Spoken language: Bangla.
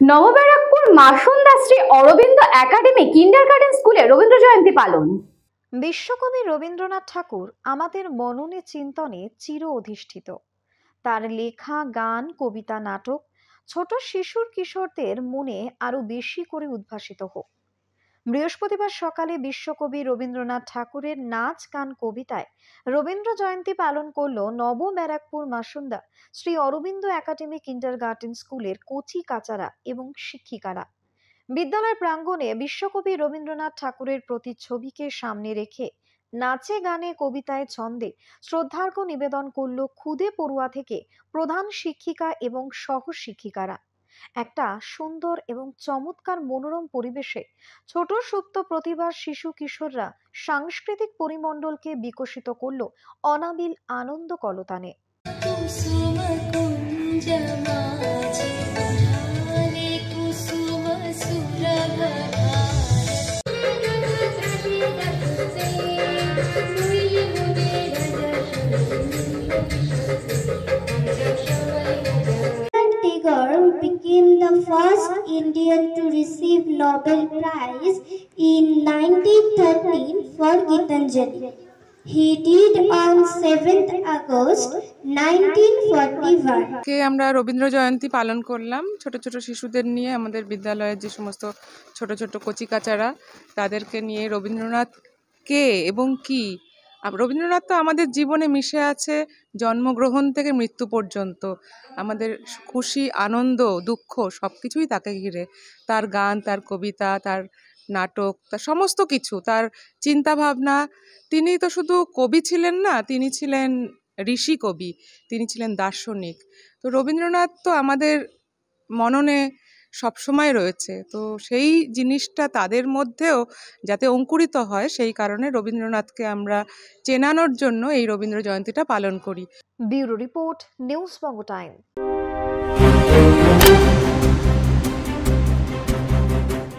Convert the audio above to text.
নবব্যারাকপুর মাসুন্দা শ্রী অরবিন্দ একাডেমি কিন্ডারগার্টেন স্কুলে রবীন্দ্র জয়ন্তী পালন। বিশ্বকবি রবীন্দ্রনাথ ঠাকুর আমাদের মননে চিন্তনে চির অধিষ্ঠিত। তার লেখা গান, কবিতা, নাটক ছোট শিশুর কিশোরদের মনে আরো বেশি করে উদ্ভাসিত হোক। বৃহস্পতিবার সকালে বিশ্বকবি রবীন্দ্রনাথ ঠাকুরের নাচ, গান, কবিতায় রবীন্দ্র জয়ন্তী পালন করল নবব্যারাকপুর মাসুন্দা শ্রী অরবিন্দ একাডেমি কিন্ডারগার্টেন স্কুলের কচি কাচারা এবং শিক্ষিকারা। বিদ্যালয় প্রাঙ্গণে বিশ্বকবি রবীন্দ্রনাথ ঠাকুরের প্রতিচ্ছবিকে সামনে রেখে নাচে, গানে, কবিতায়, ছন্দে শ্রদ্ধার্ঘ্য নিবেদন করল খুদে পড়ুয়া থেকে প্রধান শিক্ষিকা এবং সহ শিক্ষিকারা। একটা সুন্দর এবং চমৎকার মনোরম পরিবেশে ছোট সুপ্ত প্রতিভার শিশু কিশোররা সাংস্কৃতিক পরিমণ্ডলকে বিকশিত করল অনাবিল আনন্দ কলতানে। Became the first Indian to receive Nobel Prize in 1913 for Gitanjali. He did on 7th August 1941. আমরা রবীন্দ্র জয়ন্তী পালন করলাম ছোট ছোট শিশুদের নিয়ে। আমাদের বিদ্যালয়ের যে সমস্ত ছোট ছোট কচিকাচারা তাদেরকে নিয়ে রবীন্দ্রনাথ কে এবং কি, রবীন্দ্রনাথ তো আমাদের জীবনে মিশে আছে জন্মগ্রহণ থেকে মৃত্যু পর্যন্ত। আমাদের খুশি, আনন্দ, দুঃখ সব কিছুই তাকে ঘিরে। তার গান, তার কবিতা, তার নাটক, তার সমস্ত কিছু, তার চিন্তা ভাবনা। তিনি তো শুধু কবি ছিলেন না, তিনি ছিলেন ঋষি কবি, তিনি ছিলেন দার্শনিক। তো রবীন্দ্রনাথ তো আমাদের মননে সবসময় রয়েছে। তো সেই জিনিসটা তাদের মধ্যেও যাতে অঙ্কুরিত হয়, সেই কারণে রবীন্দ্রনাথকে আমরা চেনানোর জন্য এই রবীন্দ্র জয়ন্তীটা পালন করি। ব্যুরো রিপোর্ট, নিউজ বঙ্গ টাইম।